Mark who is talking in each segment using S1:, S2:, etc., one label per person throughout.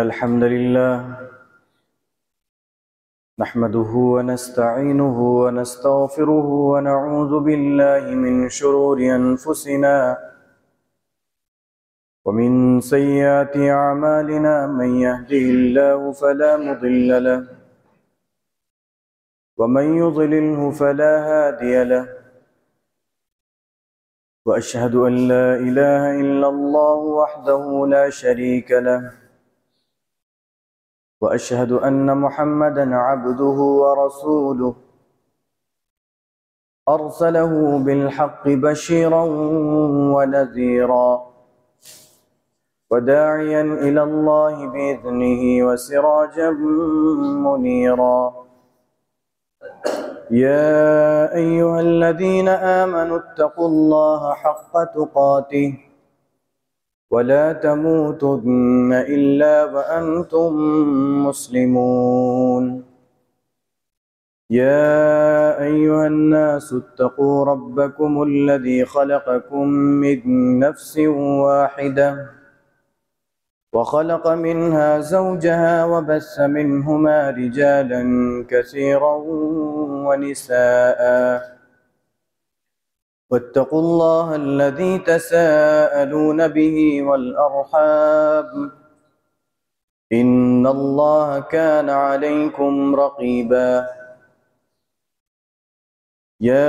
S1: इन्नल हम्दुलिल्लाह नहमदुहु व नस्तईनुहु व नस्तगफिरुहु व नऊज़ु बिल्लाहि मिन शुरूरि अनफुसिना व मिन सय्यिआति अअमालिना मन यहदिहिल्लाहु फला मुदिल्ल लहु व मन युद्लिल्हु फला हादिय लहु व अशहदु अन ला इलाहा इल्लल्लाहु वहदहु ला शरीक लहु वअशहदु अन्न मुहम्मदन अब्दुहु व रसूलुहु अरसलहु बिलहक्कि बशीरन व नज़ीरा व दाइयन इलल्लाहि बिइज़्निहि व सिराजन मुनीरा या अय्युहल्लज़ीन आमनु इत्तक़ुल्लाह हक़्क़ तुक़ातिह वला तमूतुन्न इल्ला व अंतुम मुस्लिमून या अय्युहन्नासु इत्तक़ू रब्बकुमुल्लज़ी ख़लक़कुम मिन नफ्सिन वाहिदह व ख़लक़ मिन्हा ज़ौजहा व बस्स मिन्हुमा रिजालन कसीरन व निसाअ वत्तक़ुल्लाह अल्लज़ी तसाअलून बिही वल अर्हाम इन्नल्लाह कान अलैकुम रक़ीबा या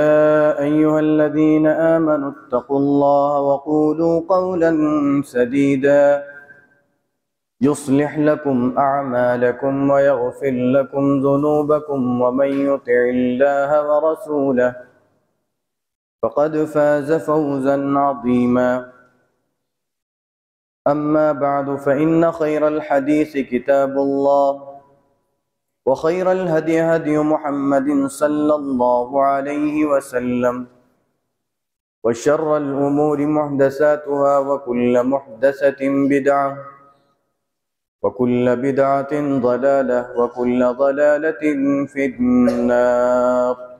S1: अय्युहल्लज़ीन आमनु इत्तक़ुल्लाह व क़ूलू क़ौलन सदीदा युस्लिह लकुम अअमालकुम व यग़फ़िर लकुम ज़ुनूबकुम व मन युतिइल्लाह व रसूलहु फ़क़द फ़ाज़ फ़ौज़न अज़ीमा अम्मा बअदु फ़इन्न ख़ैरल हदीस किताबुल्लाह व ख़ैरल हदी हदी मुहम्मदिन सल्लल्लाहु अलैहि वसल्लम व शर्रल उमूरि मुहदसातुहा व कुल्ल मुहदसतिन बिदअह व कुल्ल बिदअतिन ज़लालह व कुल्ल ज़लालतिन फ़िन्नार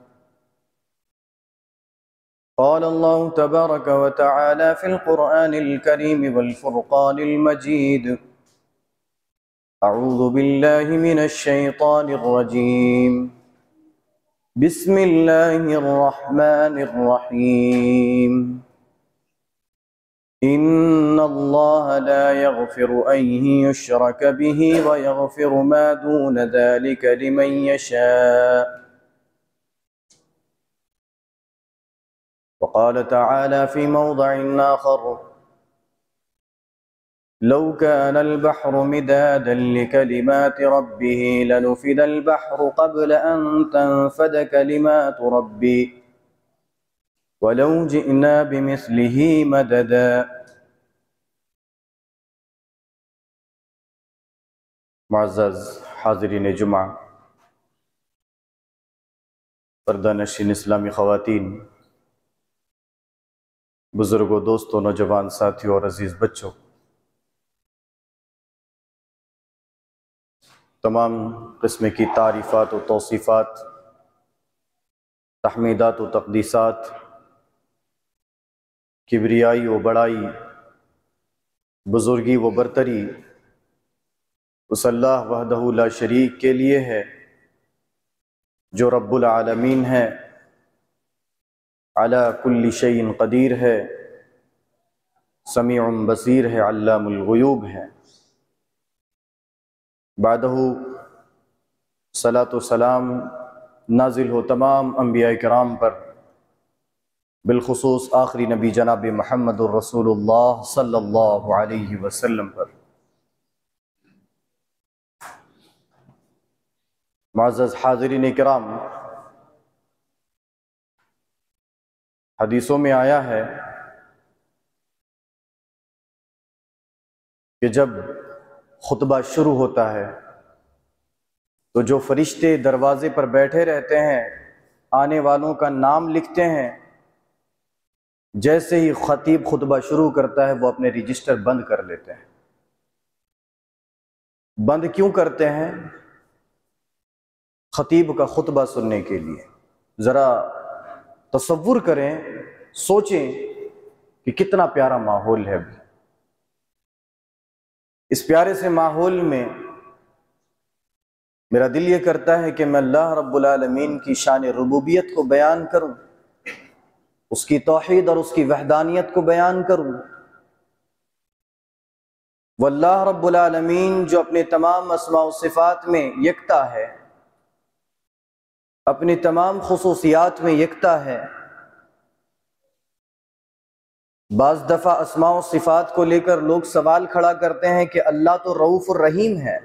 S1: क़ाल अल्लाहु तबारक व तआला फ़िल क़ुरआनिल करीम वल फ़ुरक़ानिल मजीद अऊज़ु बिल्लाहि मिनश शैतानिर रजीम बिस्मिल्लाहिर रहमानिर रहीम इन्नल्लाह ला यग़फ़िरु अन युश्रक बिही व यग़फ़िरु मा दून ज़ालिका लिमन यशा वक़ाल तआला फ़ी मौज़िइन आख़र लौ कानल बहरु मिदादन लिकलिमाति रब्बिही लनुफ़िदल बहरु क़ब्ल अन तनफ़द कलिमातु रब्बी वलौ जिअना बिमिस्लिही मददा। मुअज़्ज़ज़ हाज़िरीन जुमा, पर्दानशीन इस्लामी ख़वातीन, बुज़ुर्गों, दोस्तों, नौजवान साथियों और अज़ीज़ बच्चों, तमाम किस्म की तारीफ़ात व तौसीफ़ात, तहमीदात व तक़दीसात, किबरियाई व बड़ाई, बुज़ुर्गी व बरतरी उस अल्लाह वहदहु ला शरीक के लिए है जो रब्बुल आलमीन है, अला कुल्ली शैइन क़दीर है, समीउन बसीर है, अल्लामुल ग़ुयूब है। बादहु सलातो सलाम नाजिल हो तमाम अंबिया किराम पर, बिलखुसूस आखिरी नबी जनाब मुहम्मदुर रसूलुल्लाह सल्लल्लाहु अलैहि वसल्लम पर। मुअज़्ज़ज़ हाज़िरीन किराम, हदीसों में आया है कि जब खुतबा शुरू होता है तो जो फरिश्ते दरवाजे पर बैठे रहते हैं आने वालों का नाम लिखते हैं। जैसे ही खतीब खुतबा शुरू करता है वो अपने रजिस्टर बंद कर लेते हैं। बंद क्यों करते हैं? खतीब का खुतबा सुनने के लिए। ज़रा तसव्वुर करें, सोचें कि कितना प्यारा माहौल है। इस प्यारे से माहौल में मेरा दिल ये करता है कि मैं अल्लाह रब्बुल आलमीन की शान रुबूबियत को बयान करूं, उसकी तौहीद और उसकी वहदानियत को बयान करूं। वल्लाह रब्बुल आलमीन जो अपने तमाम अस्मा व सिफात में यकता है, अपनी तमाम खुसूसियात में यकता है। बाज़ दफ़ा अस्मा व सिफात को लेकर लोग सवाल खड़ा करते हैं कि अल्लाह तो रऊफ़ और रहीम है,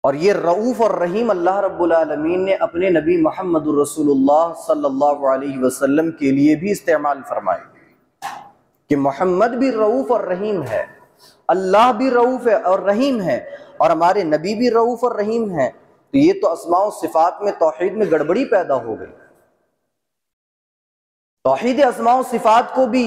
S1: और ये रऊफ़ और रहीम अल्लाह रब्बुल आलमीन ने अपने नबी मुहम्मदुर रसूलुल्लाह सल्लल्लाहु अलैहि वसल्लम के लिए भी इस्तेमाल फरमाए कि मोहम्मद भी रऊफ़ और रहीम है, अल्लाह भी रऊफ़ है और रहीम है, और हमारे नबी भी रऊफ़ और रहीम है। तो ये तो अस्मा व सिफात में तौहीद में गड़बड़ी पैदा हो गई। तौहीद अस्मा व सिफात को भी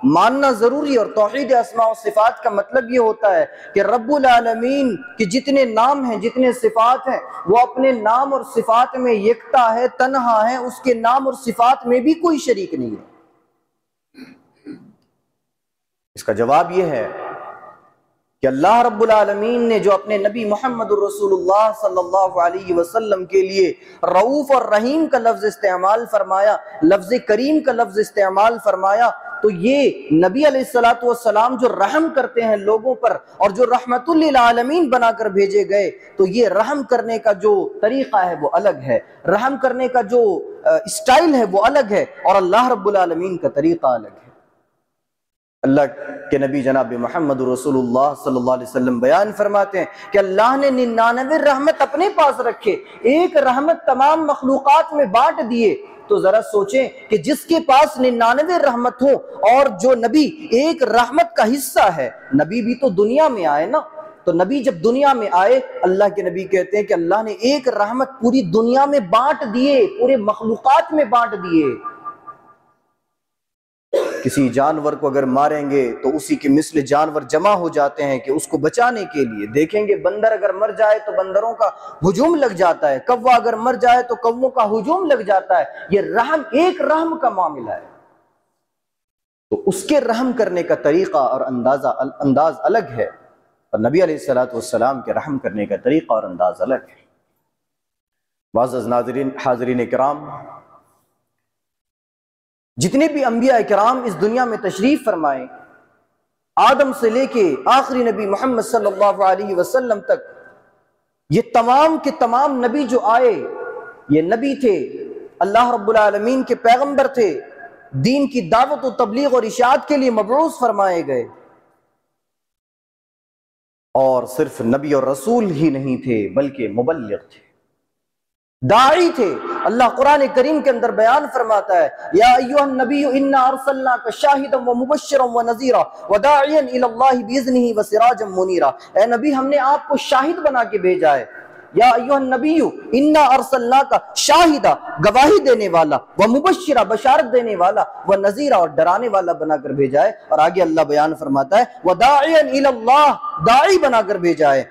S1: मानना जरूरी, और तौहीद अस्मा व सिफात का मतलब ये होता है कि रब्बुल आलमीन के जितने नाम हैं, जितने सिफात हैं, वो अपने नाम और सिफात में यकता है, तन्हा है, उसके नाम और सिफात में भी कोई शरीक नहीं है। इसका जवाब यह है कि अल्लाह रब्बुल आलमीन ने जो अपने नबी मुहम्मदुर रसूलुल्लाह सल्लल्लाहु अलैहि वसल्लम के लिए रऊफ़ और रहीम का लफ्ज़ इस्तेमाल फरमाया, लफ्ज़ करीम का लफ्ज़ इस्तेमाल फरमाया, तो ये नबी अलैहिस्सलातु वस्सलाम जो रहम करते हैं लोगों पर और जो रहमतुल लिल आलमीन बनाकर भेजे गए, तो ये रहम करने का जो तरीक़ा है वो अलग है, रहम करने का जो स्टाइल है वो अलग है, और अल्लाह रब्बुल आलमीन का तरीक़ा अलग है। अल्लाह के नबी जनाब मोहम्मद रसूलुल्लाह सल्लल्लाहु अलैहि वसल्लम बयान फरमाते हैं कि अल्लाह ने 99 रहमत अपने पास रखे, एक रहमत तमाम मखलूकात में बांट दिए। तो जरा सोचें कि जिसके पास 99 रहमत हो, और जो नबी एक रहमत का हिस्सा है, नबी भी तो दुनिया में आए ना, तो नबी जब दुनिया में आए, अल्लाह के नबी कहते हैं कि अल्लाह ने एक रहमत पूरी दुनिया में बांट दिए, पूरे मखलूकात में बांट दिए। किसी जानवर को अगर मारेंगे तो उसी के मिस्ल जानवर जमा हो जाते हैं कि उसको बचाने के लिए। देखेंगे बंदर अगर मर जाए तो बंदरों का हुजूम लग जाता है, कौवा अगर मर जाए तो कौवों का हुजूम लग जाता है। ये रहम, एक रहम का मामला है, तो उसके रहम करने का तरीका और अंदाज अलग है, और नबी अलैहिस्सलातु वस्सलाम के रहम करने का तरीका और अंदाज अलग है। मुअज़्ज़ज़ नाज़रीन, हाज़रीन किराम, जितने भी अंबिया किराम इस दुनिया में तशरीफ फरमाए, आदम से लेके आखिरी नबी मोहम्मद सल्लल्लाहु अलैहि वसल्लम तक, ये तमाम के तमाम नबी जो आए, ये नबी थे, अल्लाह रब्बुल आलमीन के पैगंबर थे, दीन की दावत और तबलीग और इशाअत के लिए मबऊस फरमाए गए। और सिर्फ नबी और रसूल ही नहीं थे, बल्कि मुबल्लिग थे, दाई थे। अल्लाह कुरान करीम के अंदर बयान फरमाता है, या अय्युहन नबी इन्ना अर्सलनाका शाहिदन व मुबश्शिरन व नज़ीरा व दाइयन इलल्लाहि बिइज़्निही व सिराजम मुनीरा। ए नबी, हमने आपको शाहिद बना के भेजा है। या अय्युहन नबी इन्ना अर्सलनाका शाहिदा, गवाही देने वाला, व मुबश्शिरा, बशारत देने वाला, व नज़ीरा, और डराने वाला बनाकर भेजा है। और आगे अल्लाह बयान फरमाता है, व दाइयन इलल्लाह, दाई बनाकर भेजा है।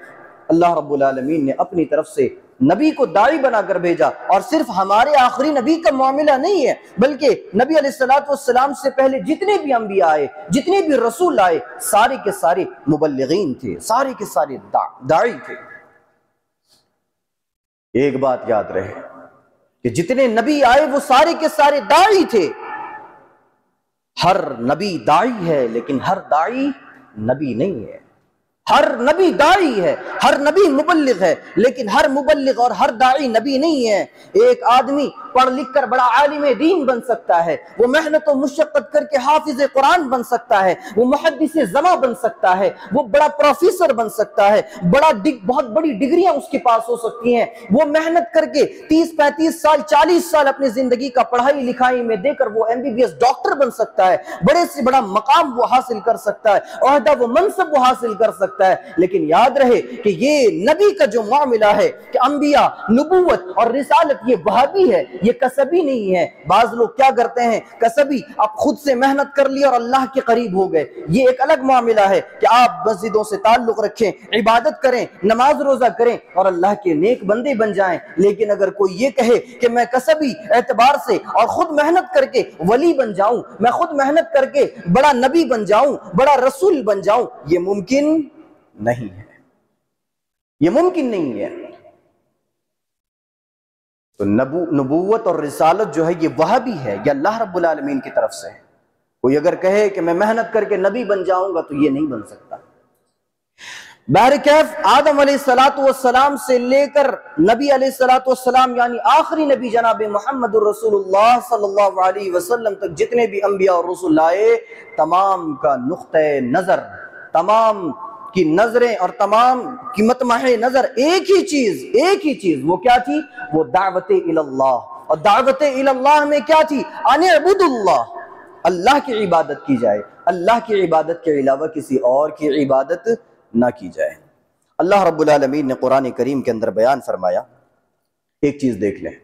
S1: अल्लाह रब्बुल आलमीन ने अपनी तरफ से नबी को दाई बनाकर भेजा। और सिर्फ हमारे आखिरी नबी का मामला नहीं है, बल्कि नबी अलैहिस्सलातु वस्सलाम से पहले जितने भी अंबिया आए, जितने भी रसूल आए, सारे के सारे मुबल्लिगीन थे, सारे के सारे दाई थे। एक बात याद रहे कि जितने नबी आए वो सारे के सारे दाई थे। हर नबी दाई है, लेकिन हर दाई नबी नहीं है। हर नबी दाई है, हर नबी मुबल्लिग है, लेकिन हर मुबल्लिग और हर दाई नबी नहीं है। एक आदमी पढ़ लिख कर बड़ा आलिम दीन बन सकता है, वो मेहनत और मुशक्कत करके हाफिज कुरान बन सकता है, वो मुहद्दिस ज़मा बन सकता है, वो बड़ा प्रोफेसर बन सकता है, बहुत बड़ी डिग्रियां उसके पास हो सकती हैं। वो मेहनत करके 30-35 साल 40 साल अपनी जिंदगी का पढ़ाई लिखाई में देकर वो MBBS डॉक्टर बन सकता है, बड़े से बड़ा मकाम वो हासिल कर सकता है, ओहदा वो मनसब वो हासिल कर सकता है। लेकिन याद रहे कि ये नबी का जो मामला है कि अंबिया, नबूवत और रिसालत, ये वहाबी है, ये कसबी नहीं है। बाज लोग क्या करते हैं, कसबी, आप खुद से मेहनत कर ली और अल्लाह के करीब हो गए। ये एक अलग मामला है कि आप मस्जिदों से ताल्लुक रखें, इबादत करें, नमाज रोजा करें और अल्लाह के नेक बंदे बन जाएं। लेकिन अगर कोई ये कहे कि मैं कसबी एतबार से और खुद मेहनत करके वली बन जाऊं, मैं खुद मेहनत करके बड़ा नबी बन जाऊं, बड़ा रसूल बन जाऊं, ये मुमकिन नहीं है, ये मुमकिन नहीं है। तो नबूवत और रिसालत जो है ये वह भी है, ये अल्लाह रब्बुल आलमीन की तरफ से है। कोई अगर कहे कि मैं मेहनत करके नबी बन जाऊंगा तो ये नहीं बन सकता। बहरकैफ आदम अलैहिस्सलातु वस्सलाम से लेकर नबी अलैहिस्सलातु वस्सलाम यानी आखिरी नबी जनाब मुहम्मदुर रसूलुल्लाह सल्लल्लाहु अलैहि वसल्लम तक जितने भी अंबिया और रसूल आए, तमाम का नुक्ते नजर, तमाम की नजरें और तमाम की मतमहे नजर एक ही चीज, वो क्या थी? वो दावत इलल्लाह। और दावत इलल्लाह में क्या थी? अन अबुदुल्लाह, अल्लाह की इबादत की जाए, अल्लाह की इबादत के अलावा किसी और की इबादत ना की जाए। अल्लाह रब्बुल आलमीन ने कुरान करीम के अंदर बयान फरमाया, एक चीज देख लें,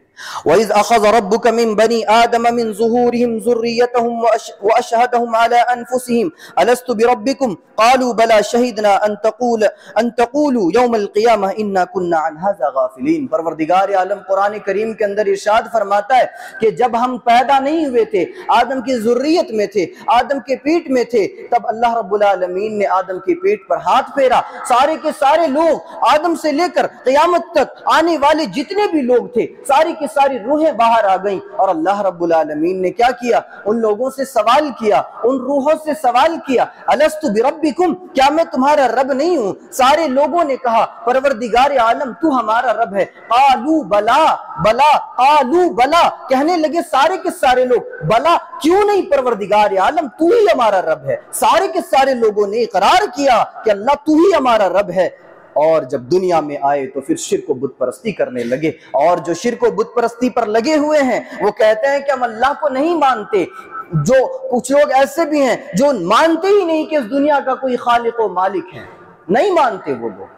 S1: वइज़ अख़ज़ रब्बुक मिन बनी आदम मिन ज़ुहूरिहिम ज़ुर्रियतहुम व अशहदहुम अला अनफुसिहिम अलस्तु बिरब्बिकुम क़ालू बला शहिदना अन तक़ूलू यौमल क़ियामह इन्ना कुन्ना अन हाज़ा गाफ़िलीन। परवरदिगार आलम कुरान करीम के अंदर इरशाद फरमाता है कि जब हम पैदा नहीं हुए थे, आदम की ज़ुर्रियत में थे, आदम के पेट में थे, तब अल्लाह रब्बुल आलमीन ने आदम के पेट पर हाथ फेरा। सारे के सारे लोग, आदम से लेकर क़यामत तक आने वाले जितने भी लोग थे, सारी की सारी रूहें बाहर आ गईं। और अल्लाह रब्बुल आलमीन ने क्या किया? उन लोगों से सवाल किया, उन रूहों से सवाल किया, अलस्तु बिरब्बिकुम, क्या मैं तुम्हारा रब नहीं हूं? सारे लोगों ने कहा, परवरदिगार आलम तू हमारा रब है। कालू बला बला, कालू बला, कहने लगे सारे के सारे लोग, बला क्यों नहीं परवरदिगार आलम, तू ही हमारा रब है। सारे के सारे लोगों ने इकरार किया कि अल्लाह तू ही हमारा रब है। और जब दुनिया में आए तो फिर शिर्क व बुत परस्ती करने लगे। और जो शिर्क व बुत परस्ती पर लगे हुए हैं वो कहते हैं कि हम अल्लाह को नहीं मानते। जो कुछ लोग ऐसे भी हैं जो मानते ही नहीं कि इस दुनिया का कोई खालिक व मालिक है, नहीं मानते वो लोग।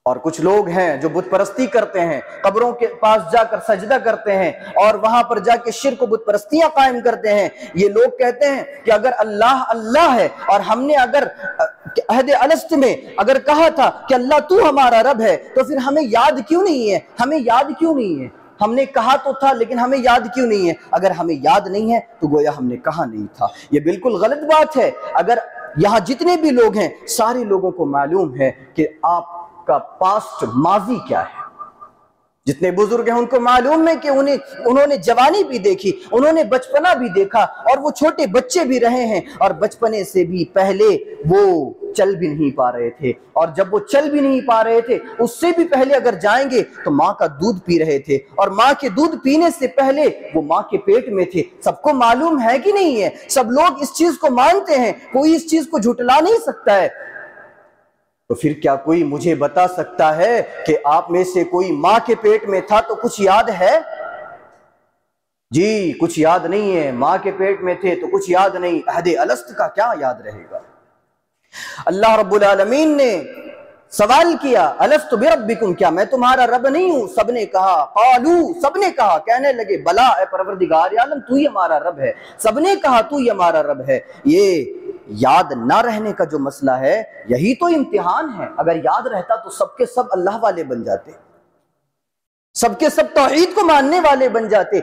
S1: और कुछ लोग हैं जो बुत परस्ती करते हैं, कब्रों के पास जाकर सजदा करते हैं और वहां पर जाके शिर्क व बुत परस्तियां कायम करते हैं। ये लोग कहते हैं कि अगर अल्लाह अल्लाह है और हमने अगर अहद अलस्त में अगर कहा था कि अल्लाह तू हमारा रब है, तो फिर हमें याद क्यों नहीं है? हमें याद क्यों नहीं है? हमने कहा तो था लेकिन हमें याद क्यों नहीं है? अगर हमें याद नहीं है तो गोया हमने कहा नहीं था। ये बिल्कुल गलत बात है। अगर यहाँ जितने भी लोग हैं, सारे लोगों को मालूम है कि आपका पास्ट माजी क्या है। जितने बुजुर्ग हैं उनको मालूम है कि उन्होंने जवानी भी देखी, उन्होंने बचपना भी देखा और वो छोटे बच्चे भी रहे हैं और बचपने से भी पहले वो चल भी नहीं पा रहे थे। और जब वो चल भी नहीं पा रहे थे उससे भी पहले अगर जाएंगे तो माँ का दूध पी रहे थे और माँ के दूध पीने से पहले वो माँ के पेट में थे। सबको मालूम है कि नहीं है? सब लोग इस चीज को मानते हैं, कोई इस चीज को झुटला नहीं सकता है। तो फिर क्या कोई मुझे बता सकता है कि आप में से कोई मां के पेट में था तो कुछ याद है? जी कुछ याद नहीं है। मां के पेट में थे तो कुछ याद नहीं, अहद अलस्त का क्या याद रहेगा? अल्लाह रब्बुल आलमीन ने सवाल किया, अलस्तु बिरब्बिकुम, क्या मैं तुम्हारा रब नहीं हूं? सबने कहा, कालू, सबने कहा, कहने लगे बला ए परवरदिगार आलम तू ही हमारा रब है। सबने कहा तू ही हमारा रब है। ये याद ना रहने का जो मसला है यही तो इम्तिहान है। अगर याद रहता तो सबके सब अल्लाह वाले बन जाते, सबके सब तौहीद को मानने वाले बन जाते।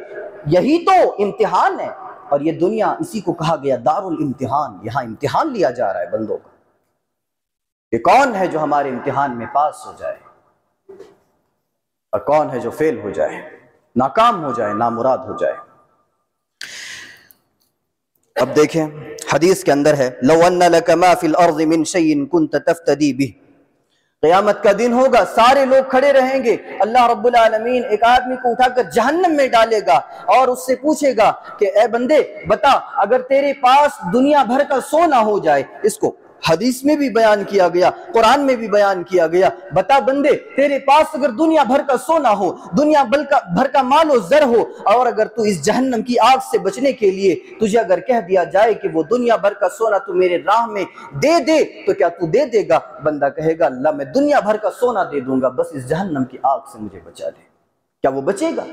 S1: यही तो इम्तिहान है। और ये दुनिया, इसी को कहा गया दारुल इम्तिहान। यहां इम्तिहान लिया जा रहा है बंदों का कि कौन है जो हमारे इम्तिहान में पास हो जाए और कौन है जो फेल हो जाए, नाकाम हो जाए, नामुराद हो जाए। अब देखें हदीस के अंदर है, लौ अन्ना लका मा फिल अर्ज़ि मिन शैइन कुन्त तफ्तदी बिह। क़यामत का दिन होगा, सारे लोग खड़े रहेंगे, अल्लाह रब्बुल आलमीन एक आदमी को उठाकर जहन्नम में डालेगा और उससे पूछेगा कि ए बंदे बता, अगर तेरे पास दुनिया भर का सोना हो जाए, इसको हदीस में भी बयान किया गया, कुरान में भी बयान किया गया, बता बंदे तेरे पास अगर दुनिया भर का सोना हो, दुनिया भर का मालो जर हो, और अगर तू इस जहन्नम की आग से बचने के लिए तुझे अगर कह दिया जाए कि वो दुनिया भर का सोना तू मेरे राह में दे दे, तो क्या तू दे देगा? बंदा कहेगा अल्लाह मैं दुनिया भर का सोना दे दूंगा, बस इस जहन्नम की आग से मुझे बचा दे। क्या वो बचेगा?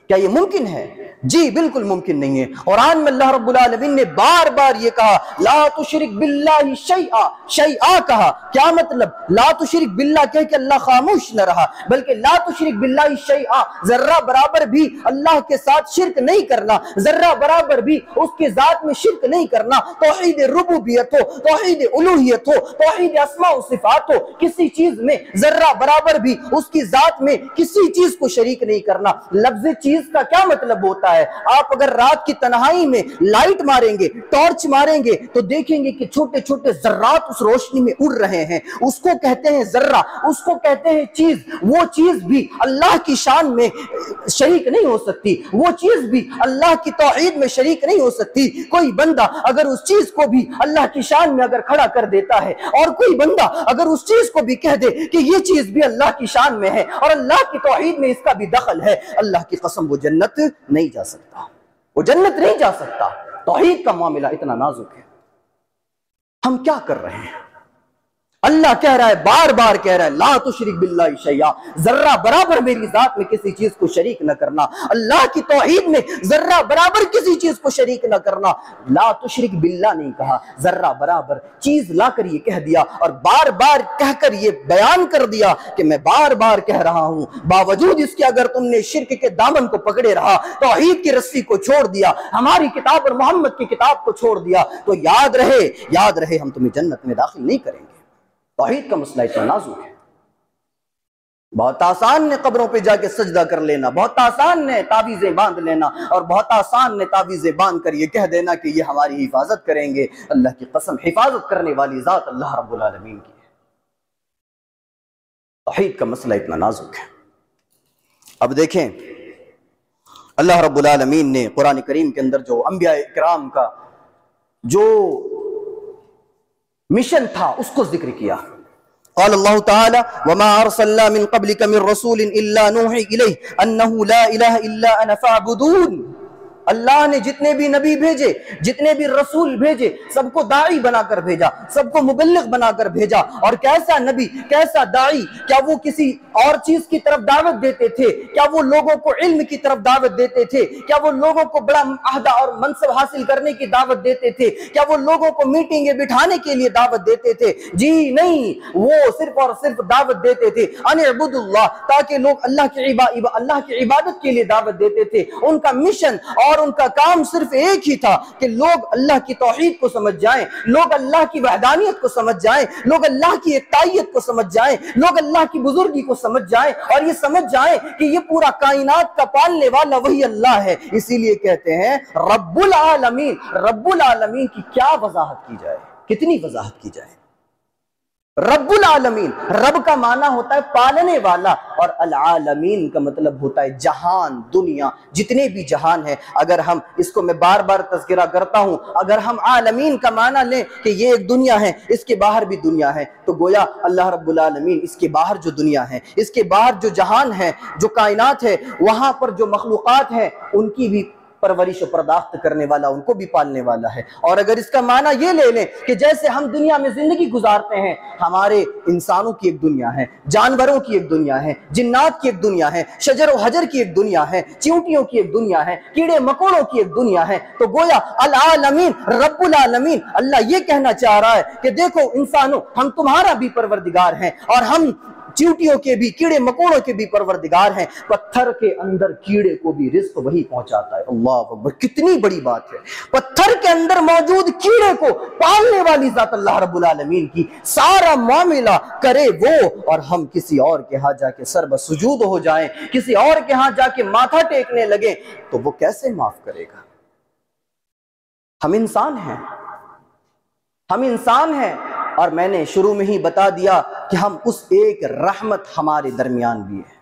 S1: क्या ये मुमकिन है? जी बिल्कुल मुमकिन नहीं है। कुरान में अल्लाह रब्बुल आलमीन ने बार बार ये कहा, ला तुशरिक बिल्लाहि शैआ, शैआ कहा। क्या मतलब? ला तुशरिक बिल्लाह कह के अल्लाह खामोश न रहा, बल्कि ला तुशरिक बिल्लाहि शैआ, जर्रा बराबर भी अल्लाह के साथ शिरक नहीं करना, जर्रा बराबर भी उसके जात में शिरक नहीं करना। तौहीद रुबूबियत हो, तौहीद उलूहियत हो, तौहीद अस्मा व सिफात हो, किसी चीज में जर्रा बराबर भी उसकी जात में किसी चीज को शरीक नहीं करना। लफ्ज़ चीज का क्या मतलब होता है? आप अगर रात की तन्हाई में लाइट मारेंगे, टॉर्च मारेंगे, तो देखेंगे कि छोटे छोटे जर्रात उस रोशनी में उड़ रहे हैं, उसको कहते हैं जर्रा, उसको कहते हैं चीज। वो चीज भी अल्लाह की शान में शरीक नहीं हो सकती, वो चीज भी अल्लाह की तौहीद में शरीक नहीं हो सकती। कोई बंदा अगर उस चीज को भी अल्लाह की शान में अगर खड़ा कर देता है, और कोई बंदा अगर उस चीज को भी कह दे कि ये चीज भी अल्लाह की शान में है और अल्लाह की तौहीद में इसका भी दखल है, अल्लाह की कसम वो जन्नत नहीं जा सकता, वो जन्नत नहीं जा सकता। तौहीद का मामला इतना नाजुक है। हम क्या कर रहे हैं? अल्लाह कह रहा है, बार बार कह रहा है, ला तुशरिक बिल्लाहि शैआ, जर्रा बराबर मेरी जात में किसी चीज को शरीक न करना। अल्लाह की तौहीद में जर्रा बराबर किसी चीज को शरीक न करना। ला तुशरिक बिल्लाह नहीं कहा, जर्रा बराबर चीज लाकर ये कह दिया, और बार बार कहकर ये बयान कर दिया कि मैं बार बार कह रहा हूं, बावजूद इसके अगर तुमने शिर्क के दामन को पकड़े रहा, तौहीद की रस्सी को छोड़ दिया, हमारी किताब और मोहम्मद की किताब को छोड़ दिया, तो याद रहे हम तुम्हें जन्नत में दाखिल नहीं करेंगे। तौहीद का मसला इतना नाजुक है। बहुत आसान ने कब्रों पे जाके सजदा कर लेना, बहुत आसान ने तावीजें बांध लेना, और बहुत आसान ने तावीजें बांध कर ये कह देना कि ये हमारी हिफाजत करेंगे। अल्लाह की कसम, हिफाजत करने वाली जात अल्लाह रब्बुल आलमीन की है। तौहीद का मसला इतना नाजुक है। अब देखें, अल्लाह रब्बुल आलमीन ने कुरान करीम के अंदर जो अंबिया इकराम का जो मिशन था उसको जिक्र किया। क़ाल अल्लाह तआला वमा अरसलना मिन क़ब्लिक मिन रसूलिन इल्ला नूही इलैहि अन्नहु ला इलाहा इल्ला अना फ़अबुदून। अल्लाह ने जितने भी नबी भेजे, जितने भी रसूल भेजे, सबको दाई बनाकर भेजा, सबको मुबल्लिग बनाकर भेजा। और कैसा नबी, कैसा दाई, क्या वो किसी और चीज की तरफ दावत देते थे? क्या वो लोगों को इल्म की तरफ दावत देते थे? क्या वो लोगों को बड़ा अहदा और मनसब हासिल करने की दावत देते थे? क्या वो लोगों को मीटिंगे बिठाने के लिए दावत देते थे? जी नहीं, वो सिर्फ और सिर्फ दावत देते थे अनिअबुदुल्लाह, ताकि लोग अल्लाह की इबादत के लिए दावत देते थे। उनका मिशन और उनका काम सिर्फ एक ही था कि लोग अल्लाह की तौहीद को समझ जाएं, लोग अल्लाह की वहदानियत को समझ जाएं, लोग अल्लाह की एकताइयत को समझ जाएं, लोग अल्लाह की बुजुर्गी को समझ जाएं, और ये समझ जाएं कि ये पूरा कायनात का पालने वाला वही अल्लाह है। इसीलिए कहते हैं रब्बुल आलमीन। रब्बुल आलमीन की क्या वजाहत की जाए, कितनी वजाहत की जाए। रब्बुल आलमीन, रब का माना होता है पालने वाला, और अल आलमीन का मतलब होता है जहान, दुनिया, जितने भी जहान है। अगर हम इसको, मैं बार बार तज़किरा करता हूं, अगर हम आलमीन का माना लें कि ये एक दुनिया है, इसके बाहर भी दुनिया है, तो गोया अल्लाह रब्बुल आलमीन इसके बाहर जो दुनिया है, इसके बाहर जो जहान है, जो कायनात है, वहां पर जो मखलूकात है, उनकी भी परवरिश और पर्दाख्त करने वाला, उनको भी पालने वाला है। और अगर इसका माना ये ले लें कि जैसे हम दुनिया में जिंदगी गुजारते हैं, हमारे इंसानों की एक दुनिया है, जानवरों की एक दुनिया है, जिन्नात की एक दुनिया है, शजर व हजर की एक दुनिया है, चींटियों की एक दुनिया है, कीड़े मकोड़ों की एक दुनिया है, तो गोया अल आलमीन, रब्बुल आलमीन, अल्लाह ये कहना चाह रहा है कि देखो इंसानों, हम तुम्हारा भी परवरदिगार हैं, और हम चींटियों के भी, कीड़े मकोड़ों के भी परवरदिगार हैं। पत्थर के अंदर कीड़े को भी रिज़्क़ वही पहुंचाता है। अल्लाह अकबर, कितनी बड़ी बात है। पत्थर के अंदर मौजूद कीड़े को पालने वाली जात अल्लाह रब्बुल आलमीन की, सारा मामला करे वो, और हम किसी और के यहाँ जाके सरबसुजूद हो जाएं, किसी और के यहाँ जाके माथा टेकने लगे, तो वो कैसे माफ करेगा? हम इंसान हैं, हम इंसान हैं, और मैंने शुरू में ही बता दिया कि हम उस एक रहमत हमारे दरमियान भी है।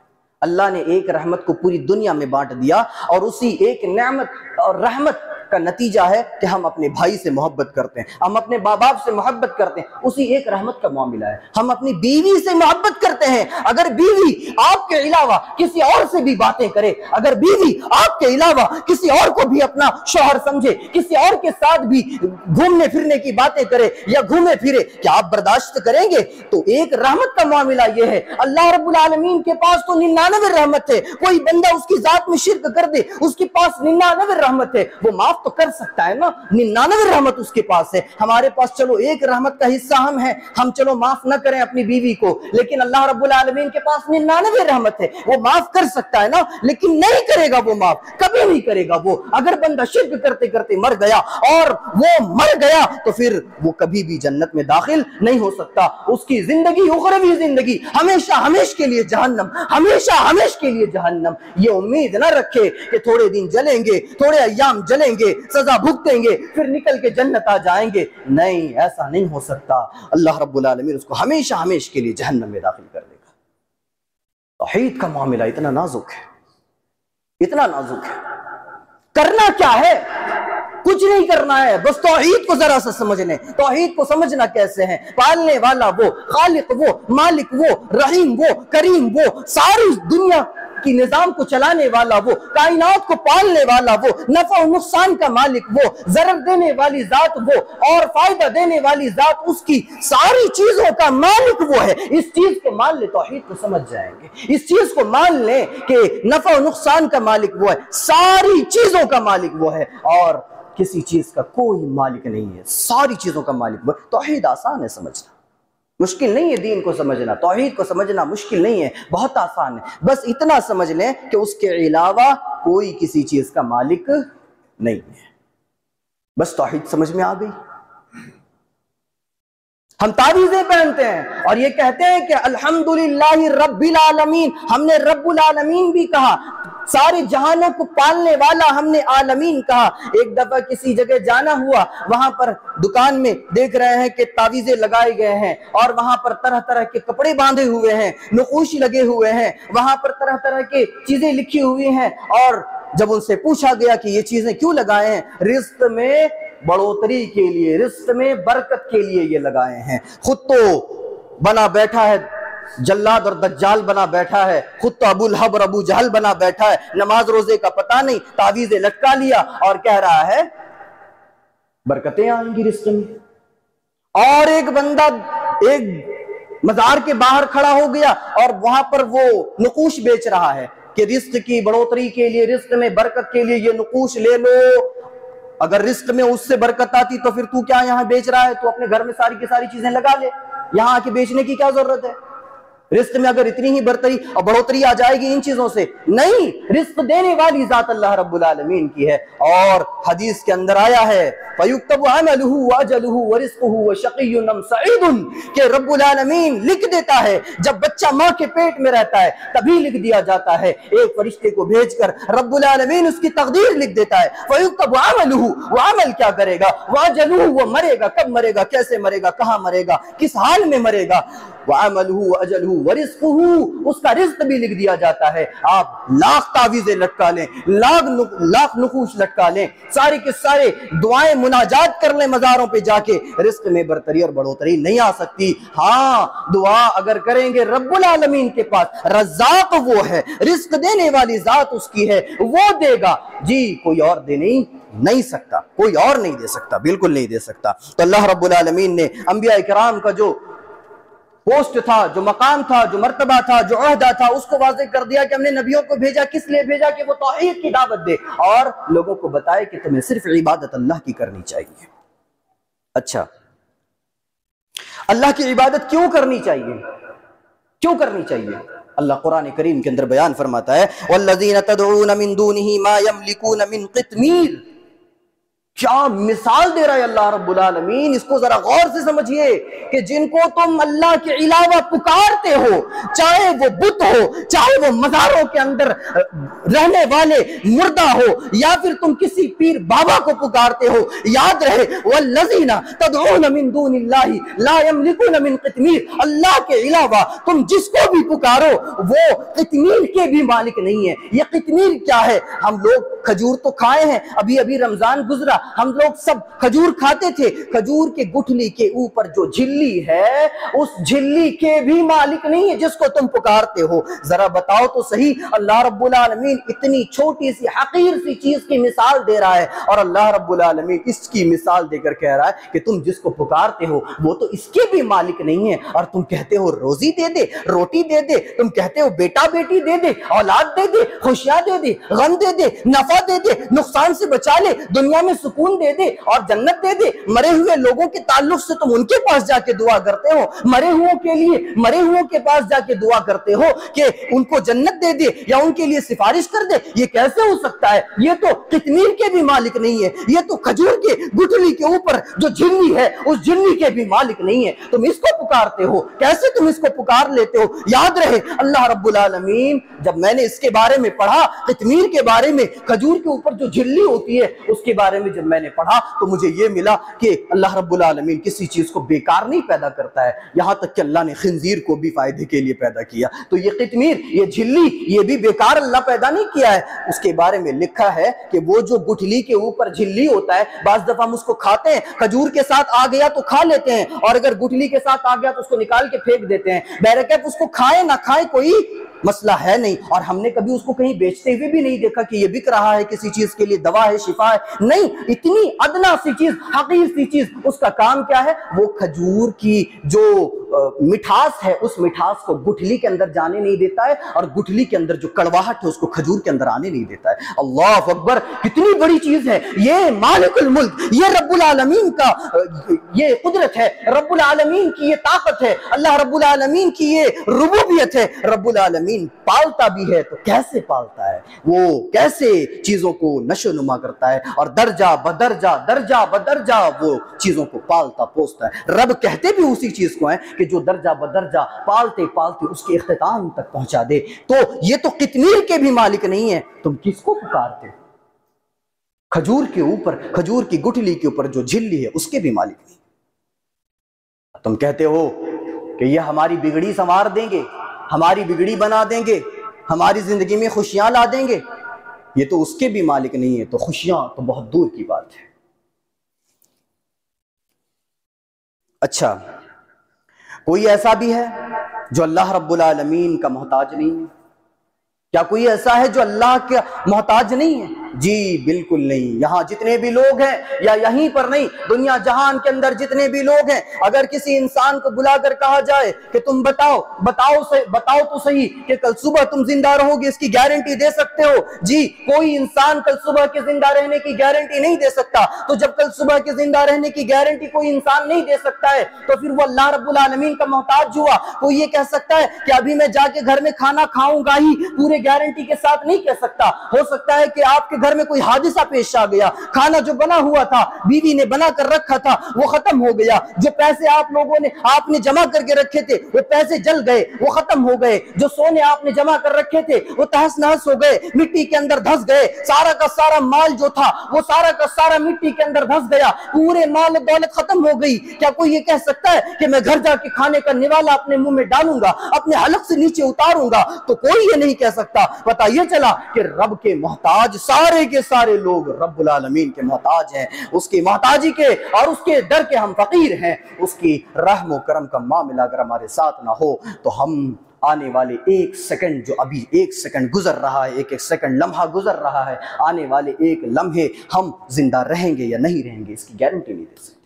S1: अल्लाह ने एक रहमत को पूरी दुनिया में बांट दिया, और उसी एक नेमत और रहमत का नतीजा है कि हम अपने भाई से मोहब्बत करते हैं, हम अपने माँ बाप से मोहब्बत करते हैं, उसी एक रहमत का मामला है। हम अपनी बीवी से मोहब्बत करते हैं, अगर बीवी आपके अलावा किसी और से भी बातें करे, अगर बीवी आपके अलावा किसी और को भी अपना शौहर समझे, किसी और के साथ भी घूमने फिरने की बातें करे या घूमे फिरे, क्या आप बर्दाश्त करेंगे? तो एक रहमत का मामला यह है। अल्लाह रब्बुल आलमीन के पास तो 99 रहमत है, कोई बंदा उसकी जात में शिर्क कर दे, उसके पास 99 रहमत है, वो माफ तो कर सकता है ना। 99 रहमत उसके पास है, हमारे पास चलो एक रहमत का हिस्सा हम हैं, हम चलो माफ ना करें अपनी बीवी को, लेकिन अल्लाह रब्बुल आलमीन के पास 99 रहमत है, वो माफ कर सकता है ना, लेकिन नहीं करेगा वो माफ, कभी नहीं करेगा वो। अगर बंदा शिर्क करते करते मर गया और वो मर गया तो फिर वो कभी भी जन्नत में दाखिल नहीं हो सकता, उसकी जिंदगी उखरवी जिंदगी हमेशा हमेश के लिए जहन्नम, हमेशा हमेश के लिए जहन्नम। ये उम्मीद ना रखे कि थोड़े दिन जलेंगे, थोड़े अय्याम जलेंगे, सजा भुगतेंगे, फिर निकल के जन्नत आ जाएंगे, नहीं, ऐसा नहीं हो सकता। अल्लाह रब्बुल आलमीन उसको हमेशा हमेश के लिए जहन्नम में दाखिल कर देगा। तौहीद का मामला इतना नाजुक है, इतना नाजुक है। करना क्या है? कुछ नहीं करना है, बस तौहीद को जरा सा समझ लें। तौहीद को समझना कैसे है? पालने वाला वो, खालिक वो, मालिक वो, रहीम वो, करीम वो, सारी दुनिया की निजाम को चलाने वाला वो, कायनात को पालने वाला वो, नफा और नुकसान का मालिक वो, जरर देने वाली जात वो और फायदा देने वाली जात उसकी, सारी चीजों का मालिक वो है। इस चीज को मान ले, तौहीद को समझ जाएंगे। इस चीज को मान ले कि नफा और नुकसान का मालिक वो है, सारी चीजों का मालिक वो है और किसी चीज का कोई मालिक नहीं है, सारी चीजों का मालिक वो। तौहीद आसान है समझना, मुश्किल नहीं है। दीन को समझना, तौहीद को समझना मुश्किल नहीं है, बहुत आसान है। बस इतना समझ लें कि उसके अलावा कोई किसी चीज का मालिक नहीं है। बस तौहीद समझ में आ गई। हम तावीज़ें पहनते हैं और ये कहते हैं कि अल्हम्दुलिल्लाहि रब्बिल आलमीन, हमने रब्बुल आलमीन भी कहा, सारे जहानों को पालने वाला हमने आलमीन कहा। एक दफा किसी जगह जाना हुआ, वहां पर दुकान में देख रहे हैं कि तावीज़ें लगाए गए हैं और वहां पर तरह तरह के कपड़े बांधे हुए हैं, नक़ूश लगे हुए हैं, वहां पर तरह तरह के चीजें लिखी हुई हैं। और जब उनसे पूछा गया कि ये चीजें क्यों लगाए हैं, रिज़्क़ में बढ़ोतरी के लिए, रिज़्क़ में बरकत के लिए ये लगाए हैं। खुद तो बना बैठा है जल्लाद और दज्जाल बना बैठा है, खुद तो अबू लहब और अबू जहल बना बैठा है, नमाज रोजे का पता नहीं, तावीज़ें लटका लिया और कह रहा है बरकतें आएंगी रिज़्क़ में। और एक बंदा एक मजार के बाहर खड़ा हो गया और वहां पर वो नक़ूश बेच रहा है कि रिज़्क़ की बढ़ोतरी के लिए, रिज़्क़ में बरकत के लिए ये नक़ूश ले लो। अगर रिज़्क़ में उससे बरकत आती तो फिर तू क्या यहाँ बेच रहा है? तू अपने घर में सारी की सारी चीजें लगा ले, यहाँ आके बेचने की क्या जरूरत है? रिज़्क़ में अगर इतनी ही बरतरी और बढ़ोतरी आ जाएगी इन चीजों से, नहीं, रिज़्क़ देने वाली जात अल्लाह रब्बुल आलमीन की है। और हदीस के अंदर आया है फयुक्तबु अमलुहु व अजलुहु व रिज़्क़ुहु व शक़िय्युन अम सईदुन, कि रब्बुल आलमीन लिख देता है। जब बच्चा माँ के पेट में रहता है तभी लिख दिया जाता है, एक फरिश्ते को भेजकर रब्बुल आलमीन उसकी तकदीर लिख देता है। फयुक्तबु अमलुहु, वो अमल क्या करेगा, व अजलुहु, वो मरेगा, कब मरेगा, कैसे मरेगा, कहाँ मरेगा, किस हाल में मरेगा, व अमलुहु अजलुहु व रिज़्क़ुहु, उसका रिज़्क़ भी लिख दिया जाता है। आप लाख तावीज़ें लटका लें, लाख नक़ूश लटका लें, सारे के सारे दुआएं मुनाजात कर लें मज़ारों पे जाके, रिज़्क़ में बरतरी और बढ़ोतरी नहीं आ सकती। हाँ, दुआ अगर करेंगे रब्बुल आलमीन के पास, रज़्ज़ाक़ वो है, रिज़्क़ देने वाली जात उसकी है, वो देगा जी, कोई और दे नहीं सकता, कोई और नहीं दे सकता, बिल्कुल नहीं दे सकता। तो अल्लाह रब्बुल आलमीन ने अंबिया इकराम का जो पोस्ट था, जो मकाम था, जो मर्तबा था, जो अहदा था, उसको वाज़ेह कर दिया कि हमने नबियों को भेजा, किस लिए भेजा, कि वो तौहीद की दावत दे और लोगों को बताए कि तुम्हें सिर्फ इबादत अल्लाह की करनी चाहिए। अच्छा, अल्लाह की इबादत क्यों करनी चाहिए, क्यों करनी चाहिए? अल्लाह कुरान करीम के अंदर बयान फरमाता है, वल्लज़ीना तदऊन मिन दूनिही मा यमलिकून मिन क़ित्मीर। क्या मिसाल दे रहा है अल्लाह रब्बुल आलमीन, इसको जरा गौर से समझिए कि जिनको तुम अल्लाह के अलावा पुकारते हो, चाहे वो बुत हो, चाहे वो मज़ारों के अंदर रहने वाले मुर्दा हो, या फिर तुम किसी पीर बाबा को पुकारते हो, याद रहे वल्लज़ीना तदऊन मिन दूनिल्लाहि ला यमलिकून मिन क़ित्मीर, अल्लाह के अलावा तुम जिसको भी पुकारो वो क़ित्मीर के भी मालिक नहीं है। ये क़ित्मीर क्या है? हम लोग खजूर तो खाए हैं, अभी अभी रमजान गुजरा, हम लोग सब खजूर खाते थे। खजूर के गुठली के ऊपर जो झिल्ली है, उस झिल्ली के भी मालिक नहीं है जिसको तुम पुकारते हो। जरा बताओ तो सही, अल्लाह रब्बुल आलमीन इतनी छोटी सी हकीर सी चीज की मिसाल दे रहा है, और अल्लाह रब्बुल आलमीन इसकी मिसाल देकर कह रहा है कि तुम जिसको पुकारते हो वो तो इसके भी मालिक नहीं है, और तुम कहते हो रोजी दे दे, रोटी दे दे, तुम कहते हो बेटा बेटी दे दे, औलाद दे दे, खुशियां दे दे, गम दे दे, नफा दे दे, नुकसान से बचा ले, दुनिया में सुकून दे दे और जन्नत दे दे। मरे हुए लोगों के ताल्लुक से तुम उनके पास जाके दुआ करते हो, मरे हुओं के लिए मरे हुओं के पास जाके दुआ करते हो कि उनको जन्नत दे दे या उनके लिए सिफारिश कर दे। ये कैसे हो सकता है? ये तो कितमीर के भी मालिक नहीं है, ये तो खजूर के गुठली के ऊपर जो झिल्ली है उस झिल्ली के भी मालिक नहीं है। तुम इसको पुकारते हो, कैसे तुम इसको पुकार लेते हो? याद रहे, अल्लाह रब्बुल आलमीन, जब मैंने इसके बारे में पढ़ा, कितमीर के बारे में, खजूर के ऊपर जो झिल्ली होती है उसके बारे में जब मैंने पढ़ा, तो मुझे ये मिला कि अल्लाह रब्बुल आलमीन किसी चीज को बेकार नहीं पैदा करता है, यहां तक कि अल्लाह ने खिंजीर को भी फायदे के लिए पैदा किया। तो ये कितमीर, ये झिल्ली, ये भी बेकार अल्लाह पैदा नहीं किया है। उसके बारे में लिखा है कि वो जो गुठली के ऊपर झिल्ली होता है, बाज दफा हम उसको खाते हैं, खजूर के साथ आ गया तो खा लेते हैं, और अगर गुठली के साथ आ गया तो उसको निकाल के फेंक देते हैं। बहरकैफ उसको खाए ना खाए कोई मसला है नहीं, और हमने कभी उसको कहीं बेचते हुए भी नहीं देखा कि ये बिक रहा है, किसी चीज के लिए दवा है, शिफा है, नहीं। इतनी अदना सी चीज, हकीर सी चीज, उसका काम क्या है? वो खजूर की जो मिठास है, उस मिठास को गुठली के अंदर जाने नहीं देता है, और गुठली के अंदर जो कड़वाहट है उसको खजूर के अंदर आने नहीं देता है। अल्लाह अकबर, कितनी बड़ी चीज है ये! मालिकुल मुल्क, ये रब्बुल आलमीन का ये कुदरत है, रब्बुल आलमीन की ये ताकत है, अल्लाह रब्बुल आलमीन की ये रुबूबियत है। रब्बुल आलमीन पालता भी है तो कैसे पालता है, वो कैसे चीजों को नशोनुमा करता है, और दर्जा बदर्जा, दर्जा बदर्जा वो चीजों को पालता पोसता है। रब कहते भी उसी चीज को है कि जो दर्जा बदर्जा पालते पालते उसके इख्तिताम तक पहुंचा दे। तो ये तो कितमीर के भी मालिक नहीं है, तुम किसको पुकारते हो? खजूर के ऊपर, खजूर की गुठली के ऊपर जो झिल्ली है उसके भी मालिक नहीं। तुम कहते हो कि ये हमारी बिगड़ी संवार देंगे, हमारी बिगड़ी बना देंगे, हमारी जिंदगी में खुशियां ला देंगे, ये तो उसके भी मालिक नहीं है, तो खुशियां तो बहुत दूर की बात है। अच्छा, कोई ऐसा भी है जो अल्लाह रब्बुल आलमीन का मोहताज नहीं है? क्या कोई ऐसा है जो अल्लाह का मोहताज नहीं है? जी बिल्कुल नहीं। यहां जितने भी लोग हैं, या यहीं पर नहीं, दुनिया जहान के अंदर जितने भी लोग हैं, अगर किसी इंसान को बुलाकर कहा जाए कि तुम बताओ तो सही कि कल सुबह तुम जिंदा रहोगे, इसकी गारंटी दे सकते हो? जी कोई इंसान कल सुबह के जिंदा रहने की गारंटी नहीं दे सकता। तो जब कल सुबह के जिंदा रहने की गारंटी कोई इंसान नहीं दे सकता है, तो फिर वो अल्लाह रब्बुल आलमीन का मोहताज हुआ। कोई ये कह सकता है कि अभी मैं जाके घर में खाना खाऊंगा ही, पूरे गारंटी के साथ नहीं कह सकता। हो सकता है कि आपके घर में कोई हादिसा पेश आ गया, खाना जो बना हुआ था, बीवी ने बना कर रखा था, वो खत्म हो गया, जो पैसे आपने जमा करके रखे थे वो पैसे जल गए, वो खत्म हो गए, जो सोने आपने जमा कर रखे थे वो तहस नहस हो गए, मिट्टी के अंदर धंस गए, सारा का सारा माल जो था वो सारा का सारा मिट्टी के अंदर धंस गया, पूरे माल दौलत खत्म हो गई। क्या कोई ये कह सकता है कि मैं घर जाके खाने का निवाला अपने मुंह में डालूंगा, अपने हलक से नीचे उतारूंगा? तो कोई ये नहीं कह सकता। पता ये चला कि रब के मोहताज सारे के सारे लोग रब्बुल आलमीन के मोहताज हैं, उसकी मोहताजी के और उसके दर के हम फकीर हैं। उसकी रहम करम का मामला अगर हमारे साथ ना हो तो हम आने वाले एक सेकंड, जो अभी एक सेकंड गुजर रहा है, एक एक सेकंड लम्हा गुजर रहा है, आने वाले एक लम्हे हम जिंदा रहेंगे या नहीं रहेंगे इसकी गारंटी नहीं दे सकते।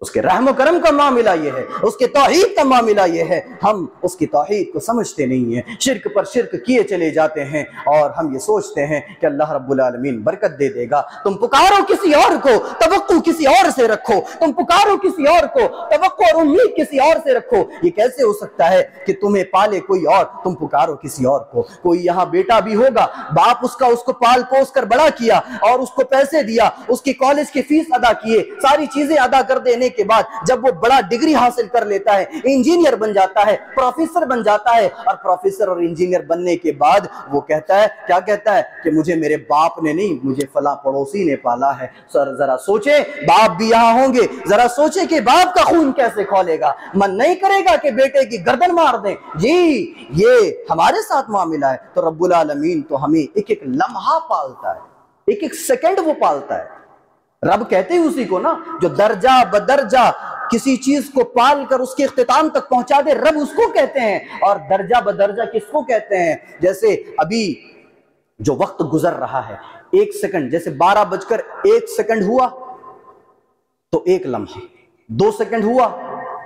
S1: उसके रहम करम का मामला ये है, उसके तौहीद का मामला ये है, हम उसकी तौहीद को समझते नहीं हैं, शिर्क पर शिर्क किए चले जाते हैं और हम ये सोचते हैं कि अल्लाह रब्बुल आलमीन बरकत दे देगा। तुम पुकारो किसी और को, तवक्कुल किसी और से रखो, तुम पुकारो किसी और को, तवक्कुल और उम्मीद किसी और से रखो। ये कैसे हो सकता है कि तुम्हें पाले कोई और, तुम पुकारो किसी और को? कोई यहाँ बेटा भी होगा, बाप उसको पाल पोस कर बड़ा किया और उसको पैसे दिया, उसकी कॉलेज की फीस अदा किए, सारी चीजें अदा कर देने के बाद जब वो बड़ा डिग्री हासिल कर लेता है, इंजीनियर बन जाता है, प्रोफेसर बन जाता है, और प्रोफेसर और इंजीनियर बनने के बाद वो कहता है, क्या कहता है कि मुझे मेरे बाप ने नहीं, मुझे फला पड़ोसी ने पाला है। सर जरा सोचे, बाप भी यहां होंगे, जरा सोचे कि बाप का खून कैसे खौलेगा। मन नहीं करेगा कि बेटे की गर्दन मार दें। जी, ये हमारे साथ मामला है। तो रब्बुल आलमीन तो हमें एक एक लम्हा पालता है, एक एक सेकंड वो पालता है। रब कहते ही उसी को ना, जो दर्जा बदर्जा किसी चीज को पाल कर उसके इख्तिताम तक पहुंचा दे, रब उसको कहते हैं। और दर्जा बदर्जा किसको कहते हैं? जैसे अभी जो वक्त गुजर रहा है, एक सेकंड, जैसे 12:01 हुआ तो एक लम्हा, 2 सेकंड हुआ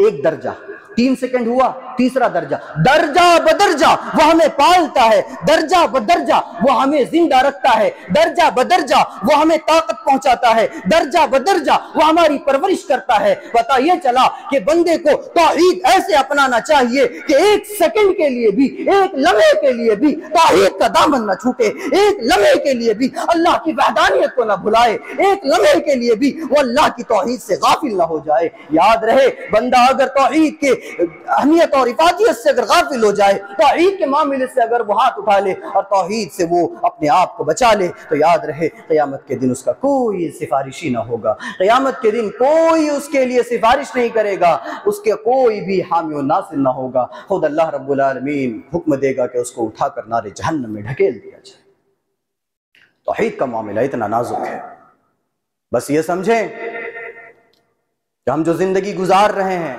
S1: एक दर्जा, 3 सेकंड हुआ तीसरा दर्जा। दर्जा बदर्जा वो हमें पालता है, दर्जा बदर्जा वो हमें जिंदा रखता है, दर्जा बदर्जा वो हमें ताकत पहुंचाता है, दर्जा बदर्जा वो हमारी परवरिश करता है। पता ये चला कि बंदे को तौहीद ऐसे अपनाना चाहिए कि एक सेकंड के लिए भी, एक लम्हे के लिए भी तौहीद का दामन न छूटे, एक लम्हे के लिए भी अल्लाह की वहदानियत को न भुलाए, एक लम्हे के लिए भी वो अल्लाह की तौहीद से गाफिल न हो जाए। याद रहे, बंदा अगर तौहीद के अहमियत और इफादियत से अगर गाफिल हो जाए, तौहीद के मामले से अगर वो हाथ उठा ले और तौहीद से वो अपने आप को बचा ले, तो याद रहे क़यामत के दिन उसका कोई सिफारिशी ना होगा। क़यामत के दिन कोई उसके लिए सिफारिश नहीं करेगा, उसके कोई भी हामी और नासिर ना होगा। खुद अल्लाह रब्बुल आलमीन हुक्म देगा कि उसको उठाकर नारे जहन्नम में ढकेल दिया जाए। तौहीद का मामला इतना नाजुक है। बस ये समझें कि हम जो जिंदगी गुजार रहे हैं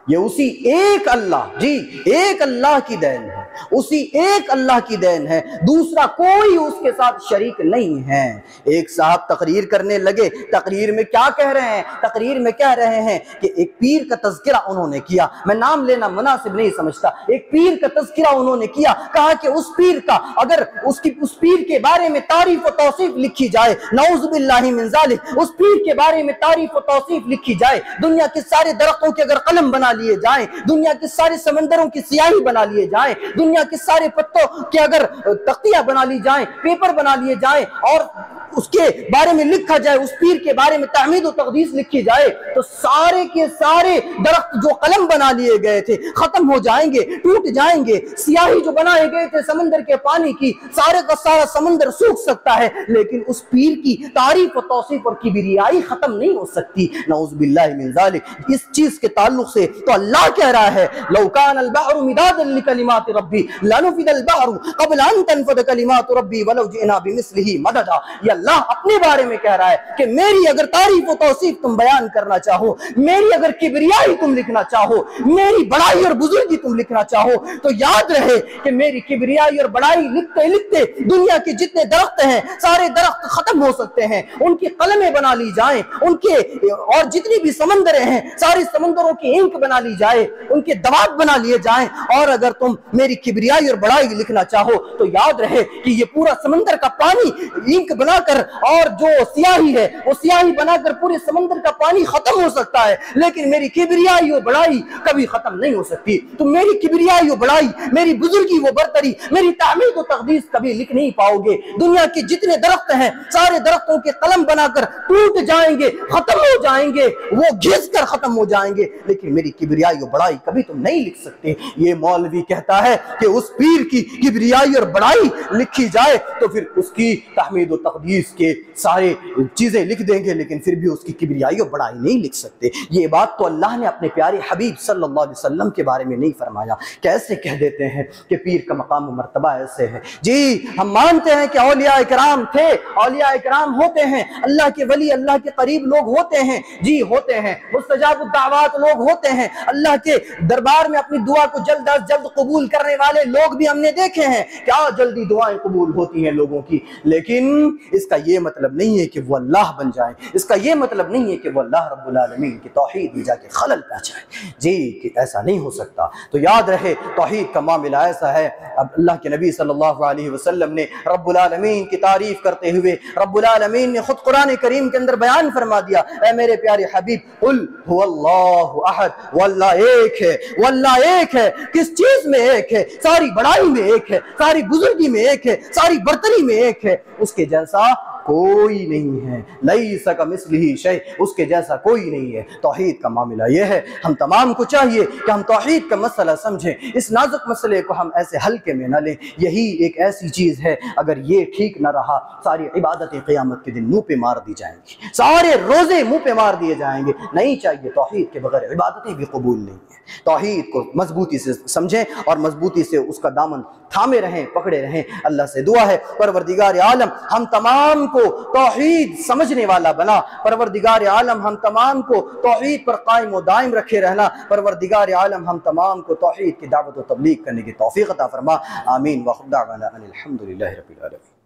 S1: ये उसी एक अल्लाह, जी एक अल्लाह की देन है, उसी एक अल्लाह की देन है, दूसरा कोई उसके साथ शरीक नहीं है। एक साहब तकरीर करने लगे, तकरीर में क्या कह रहे हैं? तकरीर में कह रहे हैं कि एक पीर का तज़किरा उन्होंने किया, मैं नाम लेना मुनासिब नहीं समझता, एक पीर का तज़किरा उन्होंने किया, कहा कि उस पीर का अगर उस पीर के बारे में तारीफ और तौसीफ लिखी जाए, नऊज़ु बिल्लाहि मिन ज़ालिक, उस पीर के बारे में तारीफ और तौसीफ लिखी जाए, दुनिया के सारे दरख्तों के अगर कलम बना लिए जाएं, दुनिया के सारे समंदरों की स्याही बना लिए जाएं, दुनिया के सारे पत्तों के अगर तख्तियां बना ली जाएं, पेपर बना लिए जाएं और उसके बारे में लिखा जाए, उस पीर के बारे में तहमीद और तक़दीस लिखी जाए, तो सारे के सारे दरख्त जो कलम बना लिए गए थे खत्म हो जाएंगे, टूट जाएंगे। स्याही जो बनाए गए थे समंदर के पानी की, सारे का सारा समंदर सूख सकता है, लेकिन उस पीर की तारीफ और तौसीफ और किबरियाई खत्म नहीं हो सकती। नऊज़ु बिल्लाहि मिन ज़ालिक। इस चीज के ताल्लुक से तो अल्लाह कह रहा है, लौ कानल बहरु मिदादन लिकलिमाति रब्बी लनफिदल बहरु क़ब्ल अन तनफद कलिमातु रब्बी वलौ जिअना बिमिस्लिही मददा। ये अल्लाह अपने बारे में कह रहा है कि मेरी अगर तारीफ और तौसीफ तुम बयान करना चाहो, मेरी अगर किबरियाई तुम लिखना चाहो, मेरी बड़ाई और बुजुर्गी तुम लिखना चाहो, तो याद रहे कि मेरी किबरियाई और बड़ाई लिखते लिखते दुनिया के जितने दरख्त हैं सारे दरख्त खत्म हो सकते हैं, उनकी कलमें बना ली जाएं, उनके और जितनी भी समंदरें हैं सारे समंदरों की इंक बना ली जाए, उनके दवाब बना लिए जाएं, और अगर तुम मेरी किबरियाई और बड़ाई लिखना चाहो तो याद रहे कि ये पूरा समंदर का पानी इंक बनाकर और जो स्याही है वो स्याही बनाकर पूरे समंदर का पानी खत्म हो सकता है, लेकिन मेरी किबरियाई और बड़ाई कभी खत्म नहीं हो सकती। तो मेरी किबरियाई और बड़ाई, मेरी बुजुर्गी वो बरतरी, मेरी तामीद और तक़दीस कभी लिख नहीं पाओगे। दुनिया के जितने दरख्त हैं सारे दरख्तों के कलम बनाकर टूट जाएंगे, खत्म हो जाएंगे, वो घिस कर खत्म हो जाएंगे, लेकिन मेरी किबरियाई और बड़ाई कभी तुम नहीं लिख सकते। ये मौलवी कहता है कि उस पीर की किबरियाई और बड़ाई लिखी जाए तो फिर उसकी तहमीद और तक़दीस के सारे चीजें लिख देंगे, लेकिन फिर भी उसकी किबरियाई और बड़ाई नहीं लिख सकते। ये बात तो अल्लाह ने अपने प्यारे हबीब सल्लल्लाहु अलैहि वसल्लम के बारे में नहीं फरमाया। कैसे कह देते हैं कि पीर का मकाम मर्तबा ऐसे है। जी हम मानते हैं कि औलिया इकराम थे, औलिया इकराम होते हैं, अल्लाह के वली, अल्लाह के करीब लोग होते हैं, जी होते हैं, मुस्तजाब दावत लोग होते हैं, अल्लाह के दरबार में अपनी दुआ को जल्द अज जल्द कबूल करने वाले लोग भी हमने देखे हैं, क्या जल्दी दुआएं कबूल होती हैं लोगों की। लेकिन इसका ये मतलब नहीं है कि वो अल्लाह बन जाए, इसका ये मतलब नहीं है कि वो अल्लाह रब्बुल आलमीन की तौहीद में जाके खलल पहुंचाए। जी कि ऐसा नहीं हो सकता। तो याद रहे तौहीद का मामला ऐसा है। अब अल्लाह के नबी सल्लल्लाहु अलैहि वसल्लम ने रब्बुल आलमीन की तारीफ करते हुए रब्बुल आलमीन ने खुद कुरान करीम के अंदर बयान फरमा दिया, ऐ मेरे प्यारे हबीब, कुल हुवल्लाहु अहद, वो अल्लाह एक है, वो अल्लाह एक है। किस चीज में एक है? सारी बड़ाई में एक है, सारी बुजुर्गी में एक है, सारी बर्तरी में एक है, उसके जैसा कोई नहीं है, लैसा कमिस्लिही शै, उसके जैसा कोई नहीं है। तौहीद का मामला यह है, हम तमाम को चाहिए कि हम तौहीद का मसला समझें, इस नाजुक मसले को हम ऐसे हल्के में न लें। यही एक ऐसी चीज़ है, अगर ये ठीक न रहा सारी इबादतें क़यामत के दिन मुँह पे मार दी जाएंगी, सारे रोज़े मुँह पे मार दिए जाएंगे। नहीं चाहिए, तौहीद के बगैर इबादतें भी कबूल नहीं है। तौहीद को मजबूती से समझें और मजबूती से उसका दामन थामे रहें, पकड़े रहें। अल्लाह से दुआ है परवरदिगार आलम हम तमाम को तौहीद समझने वाला बना। परवरदिगार आलम हम तमाम को तौहीद पर कायम व दायम रखे रहना। परवरदिगार आलम हम तमाम को तौहीद की दावत व तबलीग करने की तौफीक अता फरमा। आमीन व खुदा अनिल हम्दुलिल्लाहि रब्बिल आलमीन।